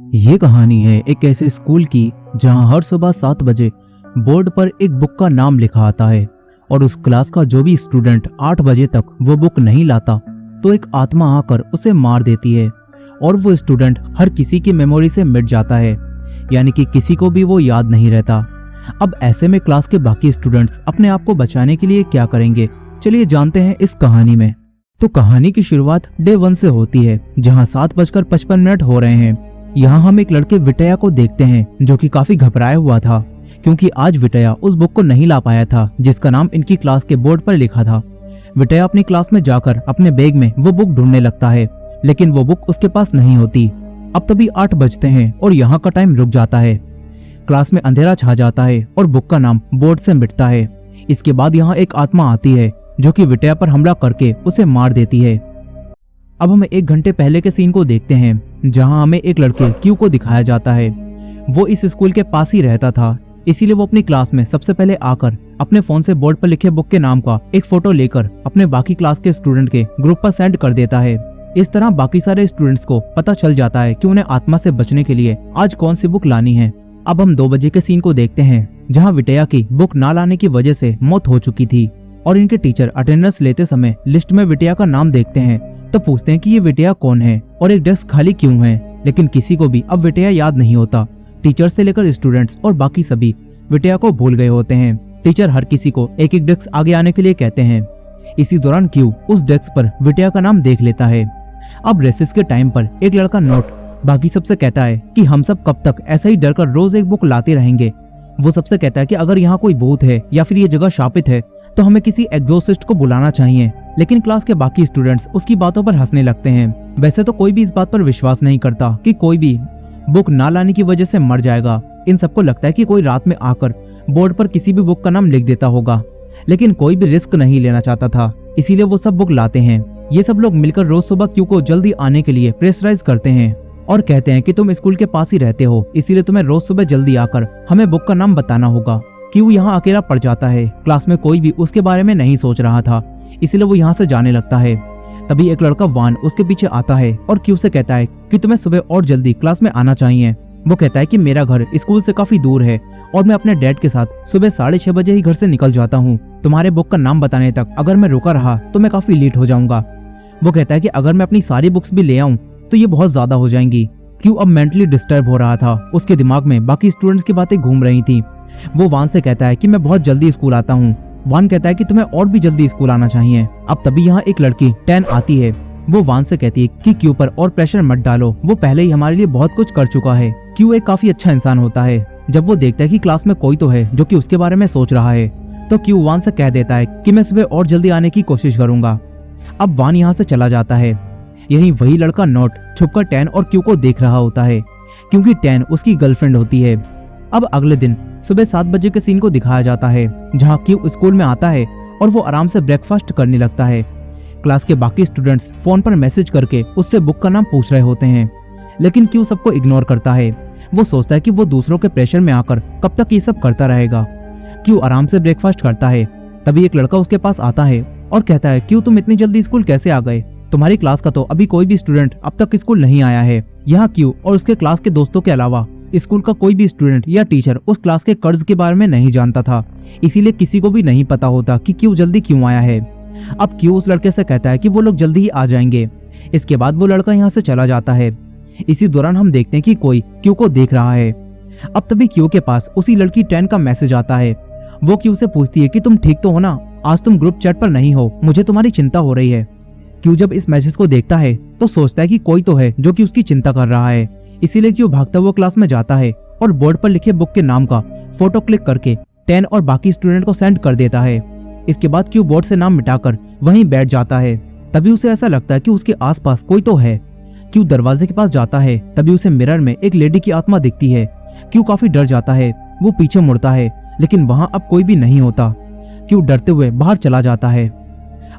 ये कहानी है एक ऐसे स्कूल की जहां हर सुबह 7 बजे बोर्ड पर एक बुक का नाम लिखा आता है और उस क्लास का जो भी स्टूडेंट 8 बजे तक वो बुक नहीं लाता तो एक आत्मा आकर उसे मार देती है और वो स्टूडेंट हर किसी की मेमोरी से मिट जाता है, यानी कि किसी को भी वो याद नहीं रहता। अब ऐसे में क्लास के बाकी स्टूडेंट्स अपने आप को बचाने के लिए क्या करेंगे, चलिए जानते हैं इस कहानी में। तो कहानी की शुरुआत डे 1 से होती है जहां 7:55 हो रहे हैं। यहाँ हम एक लड़के विटया को देखते हैं जो कि काफी घबराया हुआ था क्योंकि आज विटया उस बुक को नहीं ला पाया था जिसका नाम इनकी क्लास के बोर्ड पर लिखा था। विटया अपनी क्लास में जाकर अपने बैग में वो बुक ढूंढने लगता है लेकिन वो बुक उसके पास नहीं होती। अब तभी 8 बजते हैं और यहाँ का टाइम रुक जाता है। क्लास में अंधेरा छा जाता है और बुक का नाम बोर्ड से मिटता है। इसके बाद यहाँ एक आत्मा आती है जो कि विटया पर हमला करके उसे मार देती है। अब हम 1 घंटे पहले के सीन को देखते हैं जहां हमें एक लड़के क्यू को दिखाया जाता है। वो इस स्कूल के पास ही रहता था, इसीलिए वो अपनी क्लास में सबसे पहले आकर अपने फोन से बोर्ड पर लिखे बुक के नाम का एक फोटो लेकर अपने बाकी क्लास के स्टूडेंट के ग्रुप पर सेंड कर देता है। इस तरह बाकी सारे स्टूडेंट्स को पता चल जाता है कि उन्हें आत्मा से बचने के लिए आज कौन सी बुक लानी है। अब हम 2 बजे के सीन को देखते हैं जहाँ विटया की बुक ना लाने की वजह से मौत हो चुकी थी और इनके टीचर अटेंडेंस लेते समय लिस्ट में विटया का नाम देखते हैं तो पूछते हैं कि ये विटया कौन है और एक डेस्क खाली क्यों है, लेकिन किसी को भी अब विटया याद नहीं होता। टीचर से लेकर स्टूडेंट्स और बाकी सभी विटया को भूल गए होते हैं। टीचर हर किसी को एक एक डेस्क आगे आने के लिए कहते हैं। इसी दौरान क्यू उस डेस्क पर विटया का नाम देख लेता है। अब रेसेस के टाइम पर एक लड़का नोट बाकी सबसे कहता है कि हम सब कब तक ऐसा ही डर कर रोज एक बुक लाते रहेंगे। वो सबसे कहता है कि अगर यहाँ कोई भूत है या फिर ये जगह शापित है तो हमें किसी एग्जोसिस्ट को बुलाना चाहिए, लेकिन क्लास के बाकी स्टूडेंट्स उसकी बातों पर हंसने लगते हैं। वैसे तो कोई भी इस बात पर विश्वास नहीं करता कि कोई भी बुक ना लाने की वजह से मर जाएगा। इन सबको लगता है कि कोई रात में आकर बोर्ड पर किसी भी बुक का नाम लिख देता होगा, लेकिन कोई भी रिस्क नहीं लेना चाहता था, इसीलिए वो सब बुक लाते हैं। ये सब लोग मिलकर रोज सुबह क्यू को जल्दी आने के लिए प्रेशराइज करते हैं और कहते हैं कि तुम स्कूल के पास ही रहते हो, इसीलिए तुम्हें रोज सुबह जल्दी आकर हमें बुक का नाम बताना होगा। क्यू यहाँ अकेला पड़ जाता है। क्लास में कोई भी उसके बारे में नहीं सोच रहा था, इसीलिए वो यहाँ से जाने लगता है। तभी एक लड़का वान उसके पीछे आता है और क्यू से कहता है कि तुम्हें सुबह और जल्दी क्लास में आना चाहिए। वो कहता है कि मेरा घर स्कूल से काफी दूर है और मैं अपने डैड के साथ सुबह 6:30 बजे ही घर से निकल जाता हूँ। तुम्हारे बुक का नाम बताने तक अगर मैं रुका रहा तो मैं काफी लेट हो जाऊंगा। वो कहता है कि अगर मैं अपनी सारी बुक्स भी ले आऊं तो ये बहुत ज्यादा हो जाएंगी। क्यू अब मेंटली डिस्टर्ब हो रहा था, उसके दिमाग में बाकी स्टूडेंट्स की बातें घूम रही थी। वो वान से कहता है कि मैं बहुत जल्दी स्कूल आता हूँ। वान कहता है कि तुम्हें और भी जल्दी स्कूल आना चाहिए। अब तभी यहाँ एक लड़की 10 आती है। वो वान से कहती है कि क्यू पर और प्रेशर मत डालो, वो पहले ही हमारे लिए बहुत कुछ कर चुका है। क्यू एक काफी अच्छा इंसान होता है। जब वो देखता है कि क्लास में कोई तो है जो कि उसके बारे में सोच रहा है तो क्यू वान से कह देता है कि मैं सुबह और जल्दी आने की कोशिश करूंगा। अब वान यहाँ से चला जाता है। यही वही लड़का नोट छुपकर 10 और क्यू को देख रहा होता है क्योंकि 10 उसकी गर्लफ्रेंड होती है। अब अगले दिन सुबह 7 बजे के सीन को दिखाया जाता है जहाँ क्यू स्कूल में आता है और वो आराम से ब्रेकफास्ट करने लगता है। क्लास के बाकी स्टूडेंट्स फोन पर मैसेज करके उससे बुक का नाम पूछ रहे होते हैं, लेकिन क्यू सबको इग्नोर करता है। वो सोचता है कि वो दूसरों के प्रेशर में आकर कब तक ये सब करता रहेगा। क्यू आराम से ब्रेकफास्ट करता है। तभी एक लड़का उसके पास आता है और कहता है क्यू तुम इतनी जल्दी स्कूल कैसे आ गए? तुम्हारी क्लास का तो अभी कोई भी स्टूडेंट अब तक स्कूल नहीं आया है। यहाँ क्यू और उसके क्लास के दोस्तों के अलावा स्कूल का कोई भी स्टूडेंट या टीचर उस क्लास के कर्ज के बारे में नहीं जानता था, इसीलिए किसी को भी नहीं पता होता कि क्यू जल्दी क्यों आया है। अब क्यू उस लड़के से कहता है कि वो लोग जल्दी ही आ जाएंगे। इसके बाद वो लड़का यहाँ से चला जाता है। इसी दौरान हम देखते हैं कि कोई क्यू को देख रहा है। अब तभी क्यू के पास उसी लड़की 10 का मैसेज आता है। वो क्यू से पूछती है कि तुम ठीक तो हो ना, आज तुम ग्रुप चैट पर नहीं हो, मुझे तुम्हारी चिंता हो रही है। क्यू जब इस मैसेज को देखता है तो सोचता है कि कोई तो है जो कि उसकी चिंता कर रहा है, इसीलिए क्यू भागता हुआ क्लास में जाता है और बोर्ड पर लिखे बुक के नाम का फोटो क्लिक करके 10 और बाकी स्टूडेंट को सेंड कर देता है। इसके बाद क्यू बोर्ड से नाम मिटाकर वहीं बैठ जाता है। तभी उसे ऐसा लगता है कि उसके आसपास कोई तो है। क्यू दरवाजे के पास जाता है, तभी उसे मिरर में एक लेडी की आत्मा दिखती है। क्यू काफी डर जाता है। वो पीछे मुड़ता है लेकिन वहां अब कोई भी नहीं होता। क्यू डरते हुए बाहर चला जाता है।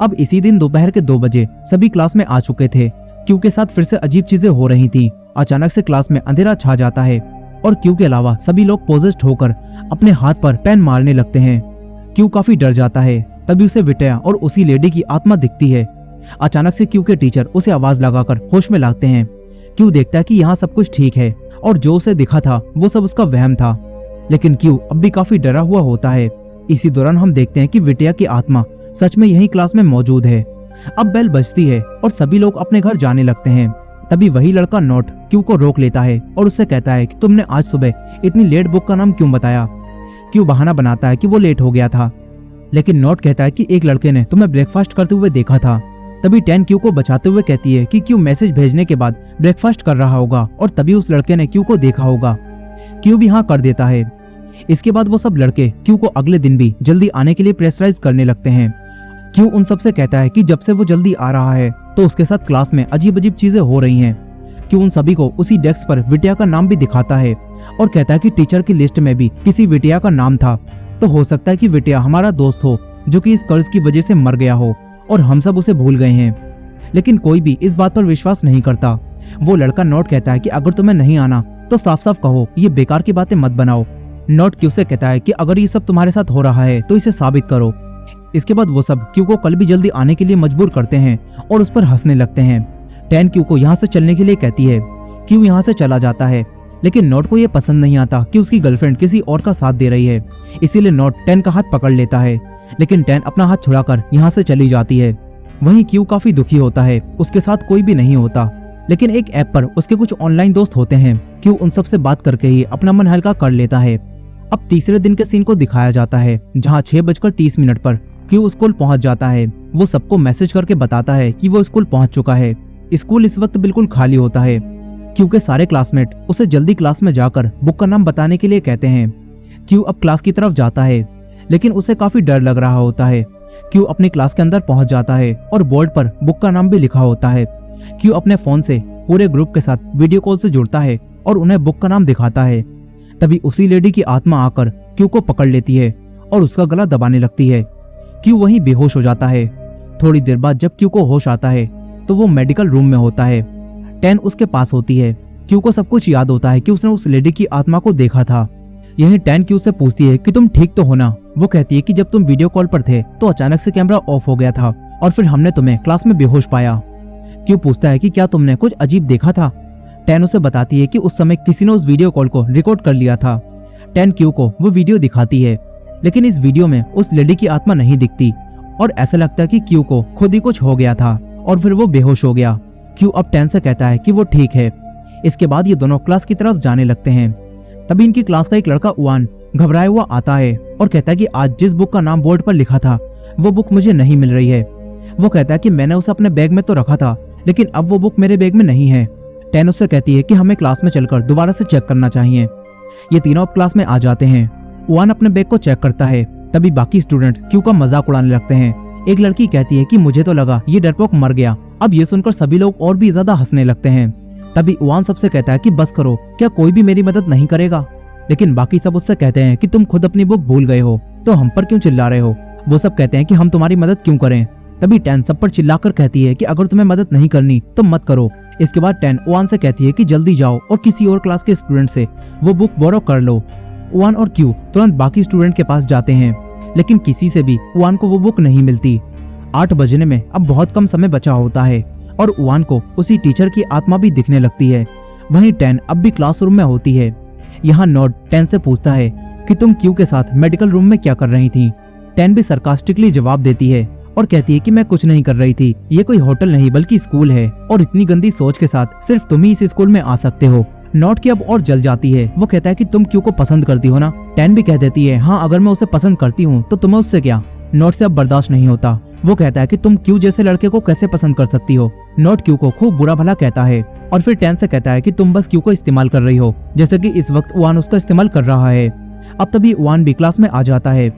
अब इसी दिन दोपहर के 2 बजे सभी क्लास में आ चुके थे। क्यू के साथ फिर से अजीब चीजें हो रही थी। अचानक से क्लास में अंधेरा छा जाता है और क्यू के अलावा सभी लोग पोजेस्ड होकर अपने हाथ पर पेन मारने लगते हैं। क्यू काफी डर जाता है। तभी उसे विटया और उसी लेडी की आत्मा दिखती है। अचानक से क्यू के टीचर उसे आवाज लगाकर होश में लाते हैं। क्यू देखता है कि यहाँ सब कुछ ठीक है और जो उसे दिखा था वो सब उसका वहम था। लेकिन क्यू अब भी काफी डरा हुआ होता है। इसी दौरान हम देखते हैं कि विटिया की आत्मा सच में यही क्लास में मौजूद है। अब बेल बजती है और सभी लोग अपने घर जाने लगते हैं। तभी वही लड़का नोट क्यू को रोक लेता है और उससे कहता है कि तुमने आज सुबह इतनी लेट बुक का नाम क्यों बताया। क्यू बहाना बनाता है कि वो लेट हो गया था, लेकिन नोट कहता है कि एक लड़के ने तुम्हें ब्रेकफास्ट करते हुए देखा था। तभी 10 क्यू को बचाते हुए कहती है कि क्यू मैसेज भेजने के बाद ब्रेकफास्ट कर रहा होगा और तभी उस लड़के ने क्यू को देखा होगा। क्यू भी हाँ कर देता है। इसके बाद वो सब लड़के क्यू को अगले दिन भी जल्दी आने के लिए प्रेशराइज करने लगते हैं। क्यू उन सब से कहता है कि जब से वो जल्दी आ रहा है तो उसके साथ क्लास में अजीब अजीब चीजें हो रही हैं। क्यू उन सभी को उसी डेस्क पर विटिया का नाम भी दिखाता है और कहता है कि टीचर की लिस्ट में भी किसी विटिया का नाम था, तो हो सकता है कि विटिया हमारा दोस्त हो जो कि इस कर्ज की वजह से मर गया हो और हम सब उसे भूल गए हैं। लेकिन कोई भी इस बात पर विश्वास नहीं करता। वो लड़का नोट कहता है कि अगर तुम्हें नहीं आना तो साफ साफ कहो, ये बेकार की बातें मत बनाओ। नोट क्यू से कहता है कि अगर ये सब तुम्हारे साथ हो रहा है तो इसे साबित करो। इसके बाद वो सब क्यू को कल भी जल्दी आने के लिए मजबूर करते हैं और उस पर हंसने लगते हैं। 10 क्यू को यहाँ से चलने के लिए कहती है। क्यू यहाँ से चला जाता है, लेकिन नोट को ये पसंद नहीं आता कि उसकी गर्लफ्रेंड किसी और का साथ दे रही है। इसीलिए नोट 10 का हाथ पकड़ लेता है, लेकिन 10 अपना हाथ छुड़ाकर यहाँ से चली जाती है। वहीं क्यू काफी दुखी होता है, उसके साथ कोई भी नहीं होता, लेकिन एक ऐप पर उसके कुछ ऑनलाइन दोस्त होते हैं। क्यू उन सब से बात करके ही अपना मन हल्का कर लेता है। अब तीसरे दिन के सीन को दिखाया जाता है, जहाँ 6:30 पर क्यू स्कूल पहुंच जाता है। वो सबको मैसेज करके बताता है कि वो स्कूल पहुंच चुका है। स्कूल इस वक्त बिल्कुल खाली होता है क्योंकि सारे क्लासमेट उसे जल्दी क्लास में जाकर बुक का नाम बताने के लिए कहते हैं। क्यू अब क्लास की तरफ जाता है, लेकिन उसे काफी डर लग रहा होता है। क्यू अपनी क्लास के अंदर पहुंच जाता है और बोर्ड पर बुक का नाम भी लिखा होता है। क्यू अपने फोन से पूरे ग्रुप के साथ वीडियो कॉल से जुड़ता है और उन्हें बुक का नाम दिखाता है। तभी उसी लेडी की आत्मा आकर क्यू को पकड़ लेती है और उसका गला दबाने लगती है। क्यू वहीं बेहोश हो जाता है। थोड़ी देर बाद जब क्यू को होश आता है तो वो मेडिकल रूम में होता है। 10 उसके पास होती है। क्यू को सब कुछ याद होता है कि उसने उस लेडी की आत्मा को देखा था। यही 10 क्यू से पूछती है कि तुम ठीक तो हो ना। वो कहती है कि जब तुम वीडियो कॉल पर थे तो अचानक से कैमरा ऑफ हो गया था और फिर हमने तुम्हें क्लास में बेहोश पाया। क्यू पूछता है कि क्या तुमने कुछ अजीब देखा था। 10 उसे बताती है कि उस समय किसी ने उस वीडियो कॉल को रिकॉर्ड कर लिया था। 10 क्यू को वो वीडियो दिखाती है, लेकिन इस वीडियो में उस लेडी की आत्मा नहीं दिखती और ऐसा लगता है कि क्यू को खुद ही कुछ हो गया था और फिर वो बेहोश हो गया। क्यू अब 10 से कहता है कि वो ठीक है। इसके बाद ये दोनों क्लास की तरफ जाने लगते हैं। तभी इनकी क्लास का एक लड़का उआन घबराया हुआ आता है और कहता है कि आज जिस बुक का नाम बोर्ड पर लिखा था वो बुक मुझे नहीं मिल रही है। वो कहता है कि मैंने उसे अपने बैग में तो रखा था, लेकिन अब वो बुक मेरे बैग में नहीं है। 10 उससे कहती है कि हमें क्लास में चलकर दोबारा से चेक करना चाहिए। ये तीनों अब क्लास में आ जाते हैं। उआन अपने बैग को चेक करता है। तभी बाकी स्टूडेंट क्यू का मजाक उड़ाने लगते हैं। एक लड़की कहती है कि मुझे तो लगा ये डरपोक मर गया। अब ये सुनकर सभी लोग और भी ज्यादा हंसने लगते हैं। तभी उआन सबसे कहता है कि बस करो, क्या कोई भी मेरी मदद नहीं करेगा। लेकिन बाकी सब उससे कहते हैं कि तुम खुद अपनी बुक भूल गए हो तो हम पर क्यों चिल्ला रहे हो। वो सब कहते हैं कि हम तुम्हारी मदद क्यों करें। तभी 10 सब पर चिल्लाकर कहती है कि अगर तुम्हें मदद नहीं करनी तो मत करो। इसके बाद 10 उआन से कहती है कि जल्दी जाओ और किसी और क्लास के स्टूडेंट से वो बुक बोरो कर लो। उआन और क्यू तुरंत बाकी स्टूडेंट के पास जाते हैं, लेकिन किसी से भी उआन को वो बुक नहीं मिलती। 8 बजने में अब बहुत कम समय बचा होता है और उआन को उसी टीचर की आत्मा भी दिखने लगती है। वहीं 10 अब भी क्लासरूम में होती है। यहाँ नोट 10 से पूछता है कि तुम क्यू के साथ मेडिकल रूम में क्या कर रही थी। 10 भी सरकास्टिकली जवाब देती है और कहती है कि मैं कुछ नहीं कर रही थी, ये कोई होटल नहीं बल्कि स्कूल है और इतनी गंदी सोच के साथ सिर्फ तुम ही इस स्कूल में आ सकते हो। नोट की अब और जल जाती है। वो कहता है कि तुम क्यू को पसंद करती हो ना। 10 भी कह देती है हाँ, अगर मैं उसे पसंद करती हूँ तो तुम्हें उससे क्या। नोट से अब बर्दाश्त नहीं होता। वो कहता है कि तुम क्यू जैसे लड़के को कैसे पसंद कर सकती हो। नोट क्यू को खूब बुरा भला कहता है और फिर 10 से कहता है कि तुम बस क्यू को इस्तेमाल कर रही हो, जैसे कि इस वक्त उआन उसका इस्तेमाल कर रहा है। अब तभी उआन भी क्लास में आ जाता है।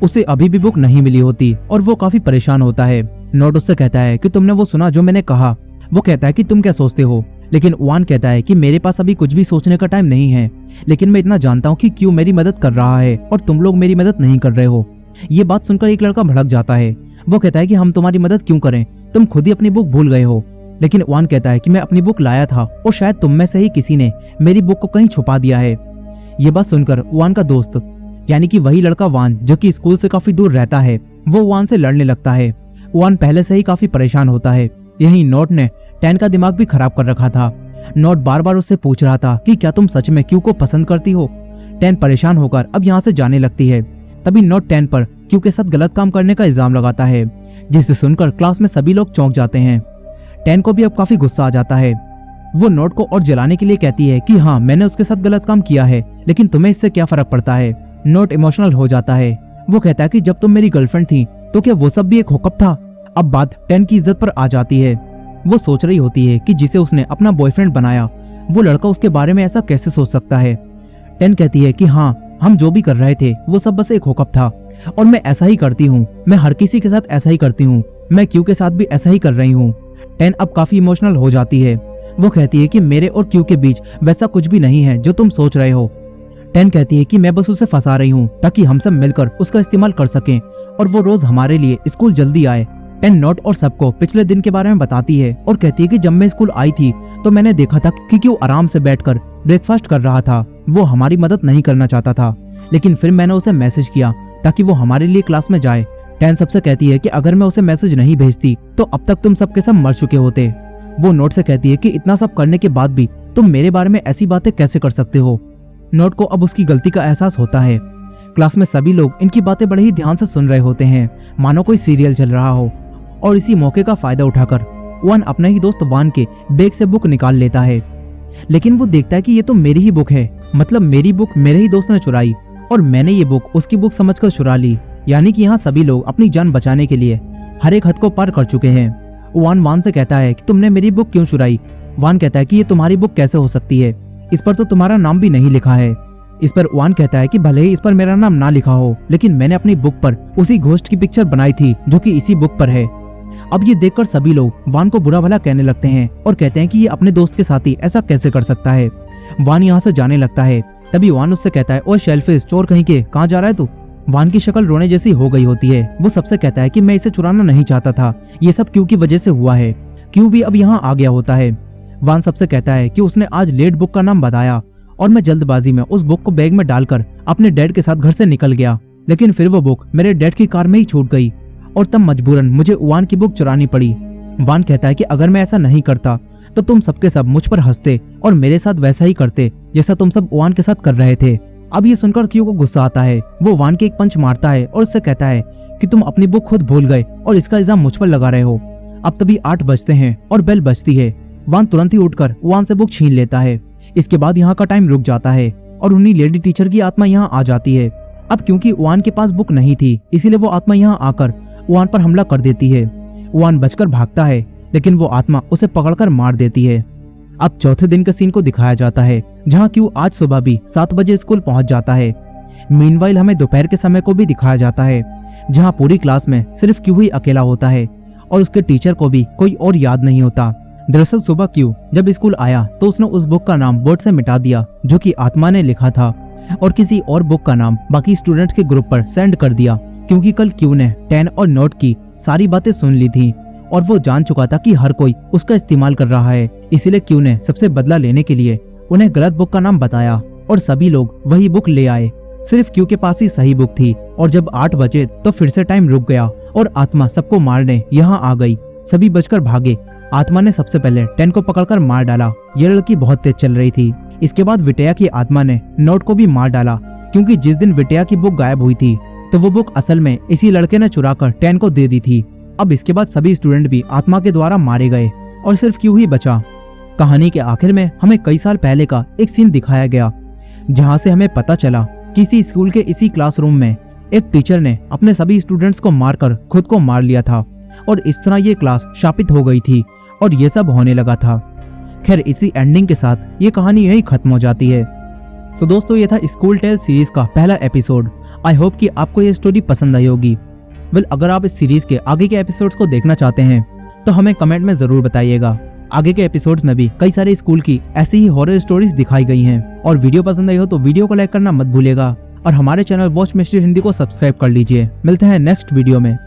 उसे अभी भी बुक नहीं मिली होती और वो काफी परेशान होता है। नोट उससे कहता है कि तुमने वो सुना जो मैंने कहा। वो कहता है कि तुम क्या सोचते हो, लेकिन उआन कहता है कि मेरे पास अभी कुछ भी सोचने का टाइम नहीं है, लेकिन मैं इतना जानता हूँ कि क्यू मेरी मदद कर रहा है और तुम लोग मेरी मदद नहीं कर रहे हो। ये बात सुनकर एक लड़का भड़क जाता है। वो कहता है कि हम तुम्हारी मदद क्यों करें, तुम खुद ही अपनी बुक भूल गए हो। लेकिन उआन कहता है कि मैं अपनी बुक लाया था और शायद तुम में से ही किसी ने मेरी बुक को कहीं छुपा दिया है। ये बात सुनकर उआन का दोस्त यानी कि वही लड़का वान जो कि स्कूल से काफी दूर रहता है, वो उआन से लड़ने लगता है। उआन पहले से ही काफी परेशान होता है। यही नोट ने 10 का दिमाग भी खराब कर रखा था। नोट बार बार उससे पूछ रहा था कि क्या तुम सच में क्यू को पसंद करती हो। 10 परेशान होकर अब यहाँ से जाने लगती है। तभी नोट 10 पर क्यू के साथ गलत काम करने का इल्जाम लगाता है, जिसे सुनकर क्लास में सभी लोग चौंक जाते हैं। 10 को भी अब काफी गुस्सा आ जाता है। वो नोट को और जलाने के लिए कहती है कि हाँ, मैंने उसके साथ गलत काम किया है, लेकिन तुम्हें इससे क्या फर्क पड़ता है। नोट इमोशनल हो जाता है। वो कहता है कि जब तुम मेरी गर्लफ्रेंड थी तो क्या वो सब भी एक हुक्म था। अब बात 10 की इज्जत पर आ जाती है। वो सोच रही होती है कि जिसे उसने अपना बॉयफ्रेंड बनाया, वो लड़का उसके बारे में ऐसा कैसे सोच सकता है। 10 कहती है कि हाँ, हम जो भी कर रहे थे वो सब बस एक हुक्म था और मैं ऐसा ही करती हूँ, मैं हर किसी के साथ ऐसा ही करती हूँ, मैं क्यू के साथ भी ऐसा ही कर रही हूँ। 10 अब काफी इमोशनल हो जाती है। वो कहती है कि मेरे और क्यू के बीच वैसा कुछ भी नहीं है जो तुम सोच रहे हो। 10 कहती है कि मैं बस उसे फंसा रही हूँ ताकि हम सब मिलकर उसका इस्तेमाल कर सकें और वो रोज हमारे लिए स्कूल जल्दी आए। 10 नोट और सबको पिछले दिन के बारे में बताती है और कहती है कि जब मैं स्कूल आई थी तो मैंने देखा था कि क्यू आराम से बैठकर ब्रेकफास्ट कर रहा था। वो हमारी मदद नहीं करना चाहता था, लेकिन फिर मैंने उसे मैसेज किया ताकि वो हमारे लिए क्लास में जाए। 10 सबसे कहती है कि अगर मैं उसे मैसेज नहीं भेजती तो अब तक तुम सबके सब मर चुके होते। वो नोट से कहती है कि इतना सब करने के बाद भी तुम मेरे बारे में ऐसी बातें कैसे कर सकते हो। नोट को अब उसकी गलती का एहसास होता है। क्लास में सभी लोग इनकी बातें बड़े ही ध्यान से सुन रहे होते हैं, मानो कोई सीरियल चल रहा हो। और इसी मौके का फायदा उठाकर वान अपने ही दोस्त वान के बैग से बुक निकाल लेता है, लेकिन वो देखता है कि ये तो मेरी ही बुक है, मतलब मेरी बुक मेरे ही दोस्त ने चुराई और मैंने ये बुक उसकी बुक समझकर चुरा ली। यानी कि यहाँ सभी लोग अपनी जान बचाने के लिए हर एक हद को पार कर चुके हैं। वान से कहता है कि तुमने मेरी बुक क्यों चुराई। वान कहता है कि ये तुम्हारी बुक कैसे हो सकती है, इस पर तो तुम्हारा नाम भी नहीं लिखा है। इस पर वान कहता है कि भले ही इस पर मेरा नाम ना लिखा हो, लेकिन मैंने अपनी बुक पर उसी घोस्ट की पिक्चर बनाई थी जो कि इसी बुक पर है। अब ये देखकर सभी लोग वान को बुरा भला कहने लगते हैं और कहते हैं कि ये अपने दोस्त के साथ ही ऐसा कैसे कर सकता है। वान यहाँ से जाने लगता है। तभी वान उससे कहता है, ओ शेलफिश, चोर कहीं के, कहाँ जा रहा है तू। वान की शक्ल रोने जैसी हो गई होती है। वो सबसे कहता है कि मैं इसे चुराना नहीं चाहता था, ये सब क्यू की वजह से हुआ है। क्यू भी अब यहाँ आ गया होता है। वान सबसे कहता है कि उसने आज लेट बुक का नाम बताया और मैं जल्दबाजी में उस बुक को बैग में डालकर अपने डैड के साथ घर से निकल गया, लेकिन फिर वो बुक मेरे डैड की कार में ही छूट गई और तब मजबूरन मुझे वान की बुक चुरानी पड़ी। वान कहता है कि अगर मैं ऐसा नहीं करता तो तुम सबके सब मुझ पर हंसते और मेरे साथ वैसा ही करते जैसा तुम सब वान के साथ कर रहे थे। अब ये सुनकर क्यू को गुस्सा आता है। वो वान के एक पंच मारता है और उससे कहता है कि तुम अपनी बुक खुद भूल गए और इसका इल्जाम मुझ पर लगा रहे हो। अब तभी 8 बजते हैं और बेल बजती है। वान तुरंत ही उठकर वान से बुक छीन लेता है। इसके बाद यहाँ का टाइम रुक जाता है और उन्हीं लेडी टीचर की आत्मा यहाँ आ जाती है। अब क्योंकि वान के पास बुक नहीं थी, इसीलिए वो आत्मा यहाँ आकर वान पर हमला कर देती है। वान बचकर भागता है, लेकिन वो आत्मा उसे पकड़कर मार देती है। अब चौथे दिन के सीन को दिखाया जाता है, जहाँ क्यू आज सुबह भी 7 बजे स्कूल पहुंच जाता है। मीनवाइल हमें दोपहर के समय को भी दिखाया जाता है, जहाँ पूरी क्लास में सिर्फ क्यू ही अकेला होता है और उसके टीचर को भी कोई और याद नहीं होता। दरअसल सुबह क्यू जब स्कूल आया तो उसने उस बुक का नाम बोर्ड से मिटा दिया जो कि आत्मा ने लिखा था और किसी और बुक का नाम बाकी स्टूडेंट के ग्रुप पर सेंड कर दिया, क्योंकि कल क्यू ने 10 और नोट की सारी बातें सुन ली थी और वो जान चुका था कि हर कोई उसका इस्तेमाल कर रहा है। इसीलिए क्यू ने सबसे बदला लेने के लिए उन्हें गलत बुक का नाम बताया और सभी लोग वही बुक ले आए। सिर्फ क्यू के पास ही सही बुक थी और जब 8 बजे तो फिर से टाइम रुक गया और आत्मा सबको मारने यहाँ आ गई। सभी बचकर भागे। आत्मा ने सबसे पहले 10 को पकड़कर मार डाला। ये लड़की बहुत तेज चल रही थी। इसके बाद विटया की आत्मा ने नोट को भी मार डाला, क्योंकि जिस दिन विटया की बुक गायब हुई थी तो वो बुक असल में इसी लड़के ने चुराकर 10 को दे दी थी। अब इसके बाद सभी स्टूडेंट भी आत्मा के द्वारा मारे गए और सिर्फ क्यू ही बचा। कहानी के आखिर में हमें कई साल पहले का एक सीन दिखाया गया, जहाँ से हमें पता चला कि इसी स्कूल के इसी क्लासरूम में एक टीचर ने अपने सभी स्टूडेंट्स को मारकर खुद को मार लिया था और इस तरह ये क्लास शापित हो गई थी और ये सब होने लगा था। खैर, इसी एंडिंग के साथ ये कहानी यही खत्म हो जाती है। सो दोस्तों, ये था स्कूल टेल सीरीज का पहला एपिसोड। आई होप कि आपको ये स्टोरी पसंद आई होगी। अगर आप इस सीरीज के आगे के एपिसोड्स को देखना चाहते हैं तो हमें कमेंट में जरूर बताइएगा। आगे के एपिसोड्स में भी कई सारे स्कूल की ऐसी ही हॉरर स्टोरीज दिखाई गई हैं। और वीडियो पसंद आई हो तो वीडियो को लाइक करना मत भूलिएगा और हमारे चैनल वॉच मिस्ट्री हिंदी को सब्सक्राइब कर लीजिए। मिलते हैं नेक्स्ट वीडियो में।